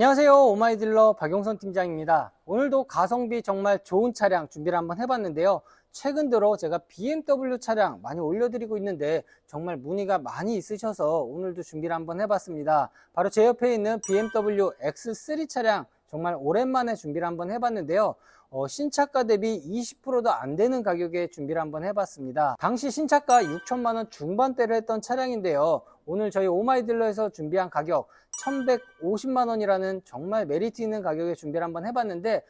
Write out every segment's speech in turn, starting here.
안녕하세요. 오마이딜러 박용선 팀장입니다. 오늘도 가성비 정말 좋은 차량 준비를 한번 해봤는데요. 최근 들어 제가 BMW 차량 많이 올려드리고 있는데 정말 문의가 많이 있으셔서 오늘도 준비를 한번 해봤습니다. 바로 제 옆에 있는 BMW X3 차량 정말 오랜만에 준비를 한번 해봤는데요. 신차가 대비 20%도 안 되는 가격에 준비를 한번 해봤습니다. 당시 신차가 6천만 원 중반대를 했던 차량인데요. 오늘 저희 오마이딜러에서 준비한 가격 1150만 원이라는 정말 메리트 있는 가격에 준비를 한번 해봤는데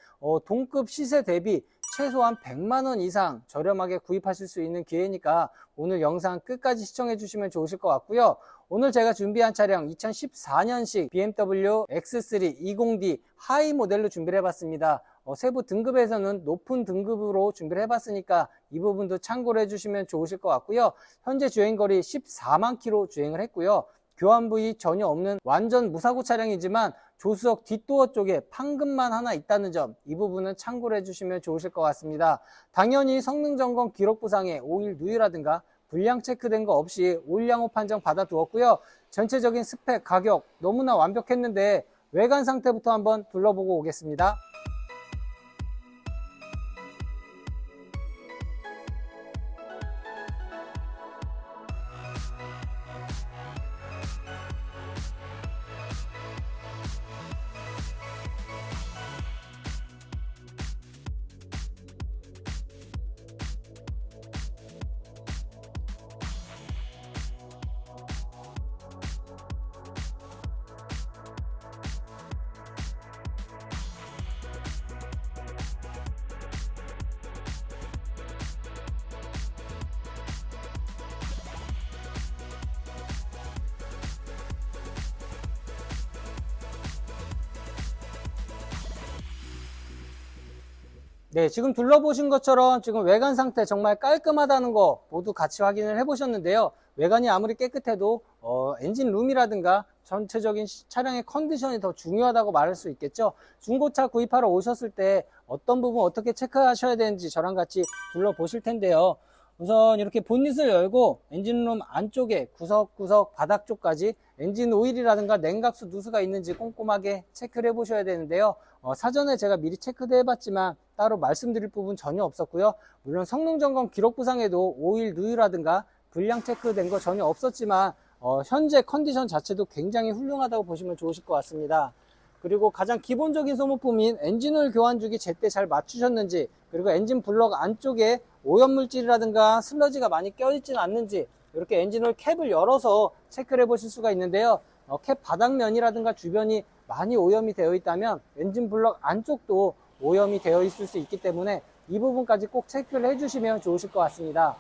동급 시세 대비 최소한 100만 원 이상 저렴하게 구입하실 수 있는 기회니까 오늘 영상 끝까지 시청해 주시면 좋으실 것 같고요. 오늘 제가 준비한 차량 2014년식 BMW X3 20D 하이 모델로 준비를 해봤습니다. 세부 등급에서는 높은 등급으로 준비를 해봤으니까 이 부분도 참고를 해주시면 좋으실 것 같고요. 현재 주행거리 14만 킬로 주행을 했고요. 교환 부위 전혀 없는 완전 무사고 차량이지만 조수석 뒷도어 쪽에 판금만 하나 있다는 점, 이 부분은 참고를 해주시면 좋으실 것 같습니다. 당연히 성능 점검 기록부상에 오일 누유라든가 불량 체크된 거 없이 오일 양호 판정 받아두었고요. 전체적인 스펙, 가격 너무나 완벽했는데 외관 상태부터 한번 둘러보고 오겠습니다. 네, 지금 둘러보신 것처럼 지금 외관 상태 정말 깔끔하다는 거 모두 같이 확인을 해 보셨는데요. 외관이 아무리 깨끗해도 엔진 룸이라든가 전체적인 차량의 컨디션이 더 중요하다고 말할 수 있겠죠. 중고차 구입하러 오셨을 때 어떤 부분 어떻게 체크하셔야 되는지 저랑 같이 둘러보실 텐데요. 우선 이렇게 본닛을 열고 엔진룸 안쪽에 구석구석 바닥 쪽까지 엔진 오일이라든가 냉각수 누수가 있는지 꼼꼼하게 체크를 해 보셔야 되는데요. 사전에 제가 미리 체크도 해봤지만 따로 말씀드릴 부분 전혀 없었고요. 물론 성능 점검 기록부상에도 오일 누유라든가 불량 체크된 거 전혀 없었지만 현재 컨디션 자체도 굉장히 훌륭하다고 보시면 좋으실 것 같습니다. 그리고 가장 기본적인 소모품인 엔진오일 교환주기 제때 잘 맞추셨는지, 그리고 엔진 블럭 안쪽에 오염물질이라든가 슬러지가 많이 껴있지는 않는지 이렇게 엔진오일 캡을 열어서 체크를 해보실 수가 있는데요. 캡 바닥면이라든가 주변이 많이 오염이 되어 있다면 엔진 블럭 안쪽도 오염이 되어 있을 수 있기 때문에 이 부분까지 꼭 체크를 해주시면 좋으실 것 같습니다.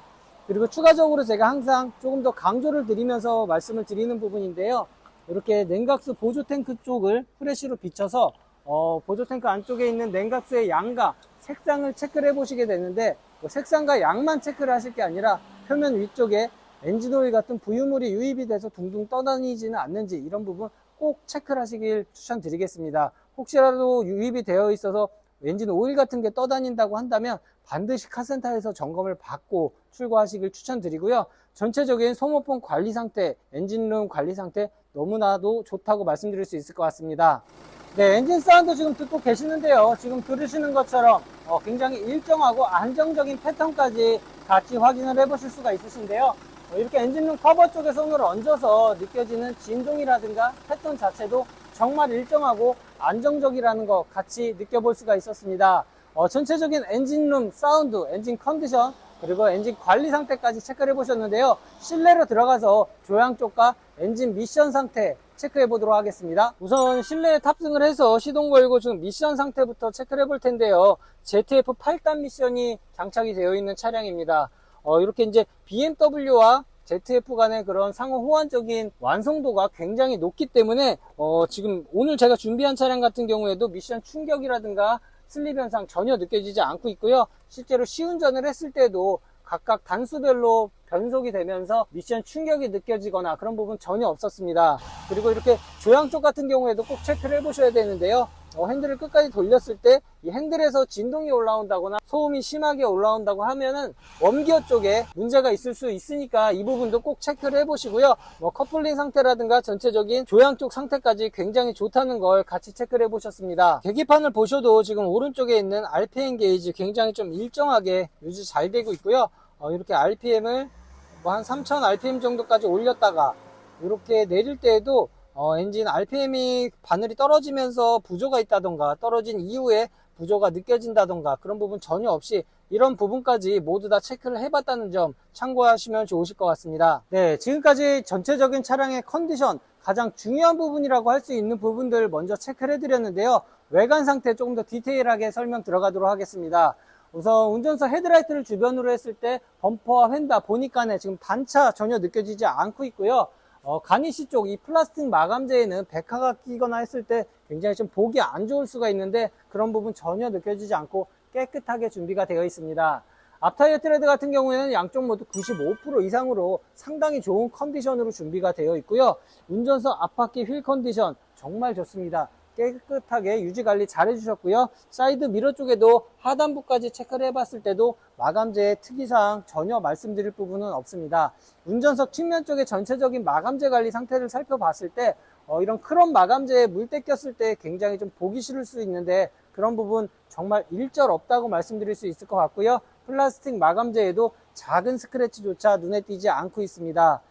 그리고 추가적으로 제가 항상 조금 더 강조를 드리면서 말씀을 드리는 부분인데요. 이렇게 냉각수 보조탱크 쪽을 프레쉬로 비춰서 보조탱크 안쪽에 있는 냉각수의 양과 색상을 체크를 해보시게 되는데 색상과 양만 체크를 하실 게 아니라 표면 위쪽에 엔진오일 같은 부유물이 유입이 돼서 둥둥 떠다니지는 않는지 이런 부분 꼭 체크를 하시길 추천드리겠습니다. 혹시라도 유입이 되어 있어서 엔진 오일 같은 게 떠다닌다고 한다면 반드시 카센터에서 점검을 받고 출고하시길 추천드리고요. 전체적인 소모품 관리 상태, 엔진룸 관리 상태 너무나도 좋다고 말씀드릴 수 있을 것 같습니다. 네, 엔진 사운드 지금 듣고 계시는데요. 지금 들으시는 것처럼 굉장히 일정하고 안정적인 패턴까지 같이 확인을 해보실 수가 있으신데요. 이렇게 엔진룸 커버 쪽에 손을 얹어서 느껴지는 진동이라든가 패턴 자체도 정말 일정하고 안정적이라는 거 같이 느껴볼 수가 있었습니다. 전체적인 엔진룸 사운드, 엔진 컨디션, 그리고 엔진 관리 상태까지 체크를 해보셨는데요. 실내로 들어가서 조향 쪽과 엔진 미션 상태 체크해 보도록 하겠습니다. 우선 실내에 탑승을 해서 시동 걸고 지금 미션 상태부터 체크를 해볼 텐데요. ZF 8단 미션이 장착이 되어 있는 차량입니다. 이렇게 이제 BMW와 ZF 간의 그런 상호 호환적인 완성도가 굉장히 높기 때문에 지금 오늘 제가 준비한 차량 같은 경우에도 미션 충격이라든가 슬립 현상 전혀 느껴지지 않고 있고요. 실제로 시운전을 했을 때도 각각 단수별로 변속이 되면서 미션 충격이 느껴지거나 그런 부분 전혀 없었습니다. 그리고 이렇게 조향 쪽 같은 경우에도 꼭 체크를 해보셔야 되는데요. 핸들을 끝까지 돌렸을 때 이 핸들에서 진동이 올라온다거나 소음이 심하게 올라온다고 하면은 웜기어 쪽에 문제가 있을 수 있으니까 이 부분도 꼭 체크를 해보시고요. 커플링 상태라든가 전체적인 조향 쪽 상태까지 굉장히 좋다는 걸 같이 체크를 해보셨습니다. 계기판을 보셔도 지금 오른쪽에 있는 RPM 게이지 굉장히 좀 일정하게 유지 잘 되고 있고요. 이렇게 RPM을 한 3000 RPM 정도까지 올렸다가 이렇게 내릴 때에도 엔진 RPM이 바늘이 떨어지면서 부조가 있다던가 떨어진 이후에 부조가 느껴진다던가 그런 부분 전혀 없이 이런 부분까지 모두 다 체크를 해봤다는 점 참고하시면 좋으실 것 같습니다. 네, 지금까지 전체적인 차량의 컨디션 가장 중요한 부분이라고 할 수 있는 부분들 먼저 체크를 해드렸는데요. 외관 상태 조금 더 디테일하게 설명 들어가도록 하겠습니다. 우선 운전석 헤드라이트를 주변으로 했을 때 범퍼와 휀다 보니까는 지금 반차 전혀 느껴지지 않고 있고요. 가니쉬 쪽 이 플라스틱 마감재에는 백화가 끼거나 했을 때 굉장히 좀 보기 안 좋을 수가 있는데 그런 부분 전혀 느껴지지 않고 깨끗하게 준비가 되어 있습니다. 앞타이어 트레드 같은 경우에는 양쪽 모두 95% 이상으로 상당히 좋은 컨디션으로 준비가 되어 있고요. 운전석 앞바퀴 휠 컨디션 정말 좋습니다. 깨끗하게 유지관리 잘 해주셨고요. 사이드 미러 쪽에도 하단부까지 체크를 해봤을 때도 마감재의 특이사항 전혀 말씀드릴 부분은 없습니다. 운전석 측면 쪽의 전체적인 마감재 관리 상태를 살펴봤을 때 이런 크롬 마감재에 물때 꼈을 때 굉장히 좀 보기 싫을 수 있는데 그런 부분 정말 일절 없다고 말씀드릴 수 있을 것 같고요. 플라스틱 마감재에도 작은 스크래치조차 눈에 띄지 않고 있습니다.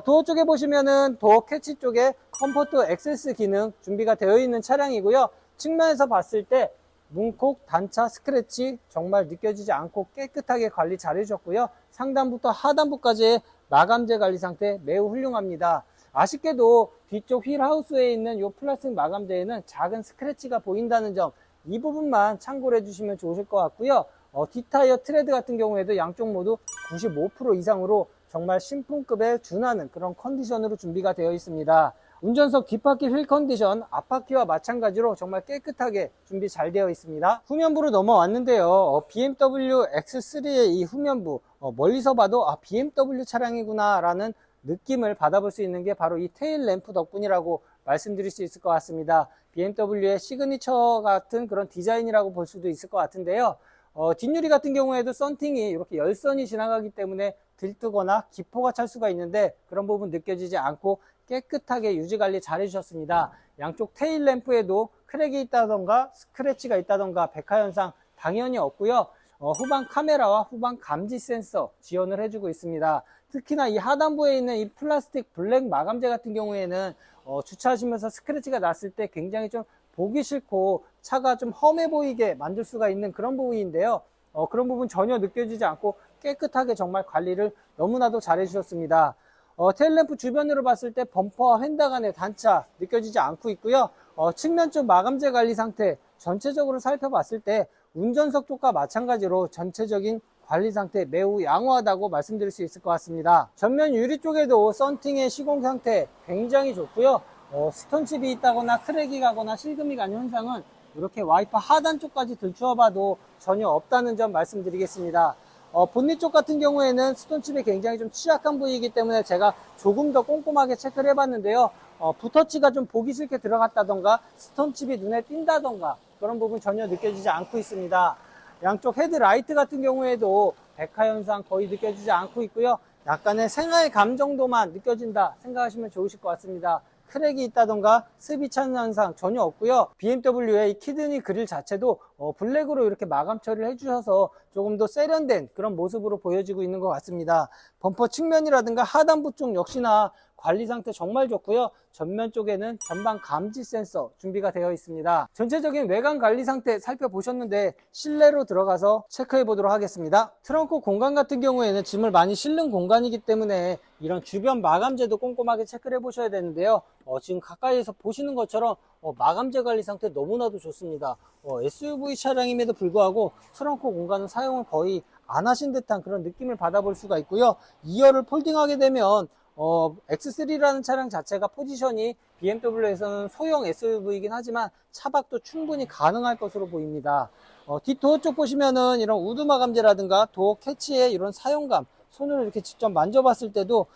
도어 쪽에 보시면은 도어 캐치 쪽에 컴포트 액세스 기능 준비가 되어 있는 차량이고요. 측면에서 봤을 때 문콕, 단차, 스크래치 정말 느껴지지 않고 깨끗하게 관리 잘 해주셨고요. 상단부터 하단부까지의 마감재 관리 상태 매우 훌륭합니다. 아쉽게도 뒤쪽 휠 하우스에 있는 이 플라스틱 마감재에는 작은 스크래치가 보인다는 점, 이 부분만 참고를 해주시면 좋으실 것 같고요. 뒷타이어 트레드 같은 경우에도 양쪽 모두 95% 이상으로 정말 신품급에 준하는 그런 컨디션으로 준비가 되어 있습니다. 운전석 뒷바퀴 휠 컨디션 앞바퀴와 마찬가지로 정말 깨끗하게 준비 잘 되어 있습니다. 후면부로 넘어왔는데요. BMW X3의 이 후면부 멀리서 봐도 BMW 차량이구나 라는 느낌을 받아볼 수 있는 게 바로 이 테일 램프 덕분이라고 말씀드릴 수 있을 것 같습니다. BMW의 시그니처 같은 그런 디자인이라고 볼 수도 있을 것 같은데요. 뒷유리 같은 경우에도 썬팅이 이렇게 열선이 지나가기 때문에 들뜨거나 기포가 찰 수가 있는데 그런 부분 느껴지지 않고 깨끗하게 유지관리 잘 해주셨습니다. 양쪽 테일 램프에도 크랙이 있다던가 스크래치가 있다던가 백화 현상 당연히 없고요. 후방 카메라와 후방 감지 센서 지원을 해주고 있습니다. 특히나 이 하단부에 있는 이 플라스틱 블랙 마감재 같은 경우에는 주차하시면서 스크래치가 났을 때 굉장히 좀 보기 싫고 차가 좀 험해 보이게 만들 수가 있는 그런 부분인데요. 그런 부분 전혀 느껴지지 않고 깨끗하게 정말 관리를 너무나도 잘 해주셨습니다. 테일램프 주변으로 봤을 때 범퍼와 휀다 간의 단차 느껴지지 않고 있고요. 측면 쪽 마감재 관리 상태 전체적으로 살펴봤을 때 운전석 쪽과 마찬가지로 전체적인 관리 상태 매우 양호하다고 말씀드릴 수 있을 것 같습니다. 전면 유리 쪽에도 썬팅의 시공 상태 굉장히 좋고요. 스톤칩이 있다거나 크랙이 가거나 실금이 가는 현상은 이렇게 와이퍼 하단 쪽까지 들추어봐도 전혀 없다는 점 말씀드리겠습니다. 본닛 쪽 같은 경우에는 스톤칩이 굉장히 좀 취약한 부위이기 때문에 제가 조금 더 꼼꼼하게 체크를 해봤는데요. 붓터치가 좀 보기 싫게 들어갔다던가 스톤칩이 눈에 띈다던가 그런 부분 전혀 느껴지지 않고 있습니다. 양쪽 헤드라이트 같은 경우에도 백화 현상 거의 느껴지지 않고 있고요. 약간의 생활감 정도만 느껴진다 생각하시면 좋으실 것 같습니다. 크랙이 있다던가 습이 차는 현상 전혀 없고요. BMW의 이 키드니 그릴 자체도 블랙으로 이렇게 마감 처리를 해주셔서 조금 더 세련된 그런 모습으로 보여지고 있는 것 같습니다. 범퍼 측면이라든가 하단부 쪽 역시나 관리 상태 정말 좋고요. 전면 쪽에는 전방 감지 센서 준비가 되어 있습니다. 전체적인 외관 관리 상태 살펴보셨는데 실내로 들어가서 체크해 보도록 하겠습니다. 트렁크 공간 같은 경우에는 짐을 많이 실는 공간이기 때문에 이런 주변 마감재도 꼼꼼하게 체크를 해 보셔야 되는데요. 지금 가까이에서 보시는 것처럼 마감재 관리 상태 너무나도 좋습니다. SUV 차량임에도 불구하고 트렁크 공간은 사용을 거의 안 하신 듯한 그런 느낌을 받아볼 수가 있고요. 2열을 폴딩하게 되면 X3라는 차량 자체가 포지션이 BMW에서는 소형 SUV이긴 하지만 차박도 충분히 가능할 것으로 보입니다. 뒷도어 쪽 보시면은 이런 우드 마감재라든가 도어 캐치의 이런 사용감 손으로 이렇게 직접 만져봤을 때도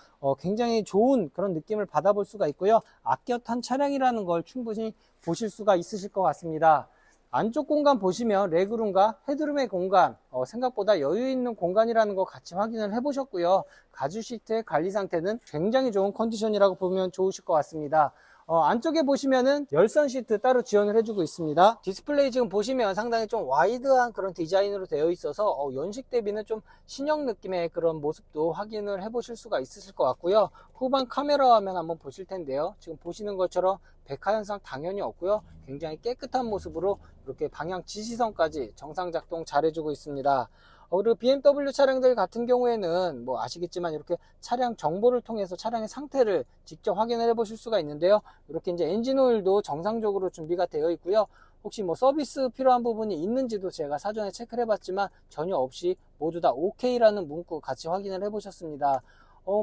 굉장히 좋은 그런 느낌을 받아볼 수가 있고요. 아껴 탄 차량이라는 걸 충분히 보실 수가 있으실 것 같습니다. 안쪽 공간 보시면 레그룸과 헤드룸의 공간 생각보다 여유 있는 공간이라는 거 같이 확인을 해 보셨고요. 가죽 시트의 관리 상태는 굉장히 좋은 컨디션이라고 보면 좋으실 것 같습니다. 안쪽에 보시면은 열선 시트 따로 지원을 해주고 있습니다. 디스플레이 지금 보시면 상당히 좀 와이드한 그런 디자인으로 되어 있어서 연식 대비는 좀 신형 느낌의 그런 모습도 확인을 해 보실 수가 있으실 것 같고요. 후방 카메라 화면 한번 보실 텐데요. 지금 보시는 것처럼 백화 현상 당연히 없고요. 굉장히 깨끗한 모습으로 이렇게 방향 지시선까지 정상 작동 잘 해주고 있습니다. 그리고 BMW 차량들 같은 경우에는 뭐 아시겠지만 이렇게 차량 정보를 통해서 차량의 상태를 직접 확인을 해 보실 수가 있는데요. 이렇게 이제 엔진 오일도 정상적으로 준비가 되어 있고요. 혹시 뭐 서비스 필요한 부분이 있는지도 제가 사전에 체크를 해봤지만 전혀 없이 모두 다 OK라는 문구 같이 확인을 해 보셨습니다.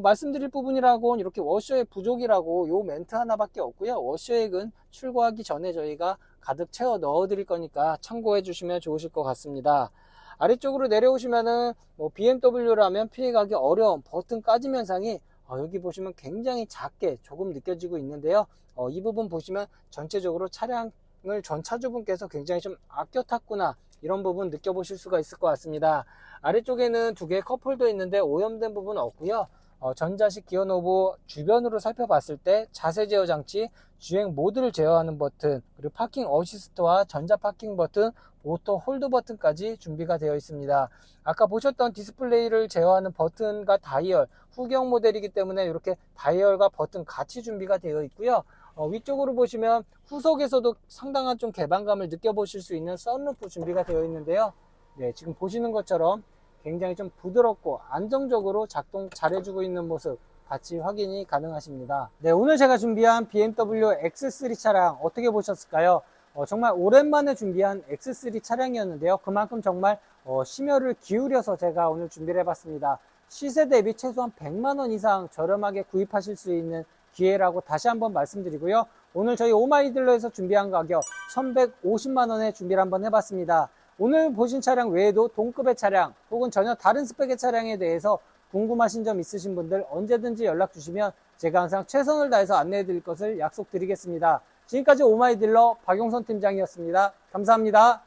말씀드릴 부분이라고는 이렇게 워셔액 부족이라고 요 멘트 하나밖에 없고요. 워셔액은 출고하기 전에 저희가 가득 채워 넣어 드릴 거니까 참고해 주시면 좋으실 것 같습니다. 아래쪽으로 내려오시면은 뭐 BMW라면 피해가기 어려운 버튼 까짐 현상이 여기 보시면 굉장히 작게 조금 느껴지고 있는데요. 이 부분 보시면 전체적으로 차량을 전 차주분께서 굉장히 좀 아껴 탔구나 이런 부분 느껴보실 수가 있을 것 같습니다. 아래쪽에는 두 개의 컵홀더 있는데 오염된 부분 없고요. 전자식 기어 노브 주변으로 살펴봤을 때 자세 제어 장치, 주행 모드를 제어하는 버튼, 그리고 파킹 어시스트와 전자 파킹 버튼, 오토 홀드 버튼까지 준비가 되어 있습니다. 아까 보셨던 디스플레이를 제어하는 버튼과 다이얼, 후경 모델이기 때문에 이렇게 다이얼과 버튼 같이 준비가 되어 있고요. 위쪽으로 보시면 후석에서도 상당한 좀 개방감을 느껴보실 수 있는 썬루프 준비가 되어 있는데요. 네, 지금 보시는 것처럼 굉장히 좀 부드럽고 안정적으로 작동 잘 해주고 있는 모습 같이 확인이 가능하십니다. 네, 오늘 제가 준비한 BMW X3 차량 어떻게 보셨을까요? 정말 오랜만에 준비한 X3 차량이었는데요. 그만큼 정말 심혈을 기울여서 제가 오늘 준비를 해봤습니다. 시세 대비 최소한 100만원 이상 저렴하게 구입하실 수 있는 기회라고 다시 한번 말씀드리고요. 오늘 저희 오마이딜러에서 준비한 가격 1150만원에 준비를 한번 해봤습니다. 오늘 보신 차량 외에도 동급의 차량 혹은 전혀 다른 스펙의 차량에 대해서 궁금하신 점 있으신 분들 언제든지 연락 주시면 제가 항상 최선을 다해서 안내해 드릴 것을 약속드리겠습니다. 지금까지 오마이딜러 박용선 팀장이었습니다. 감사합니다.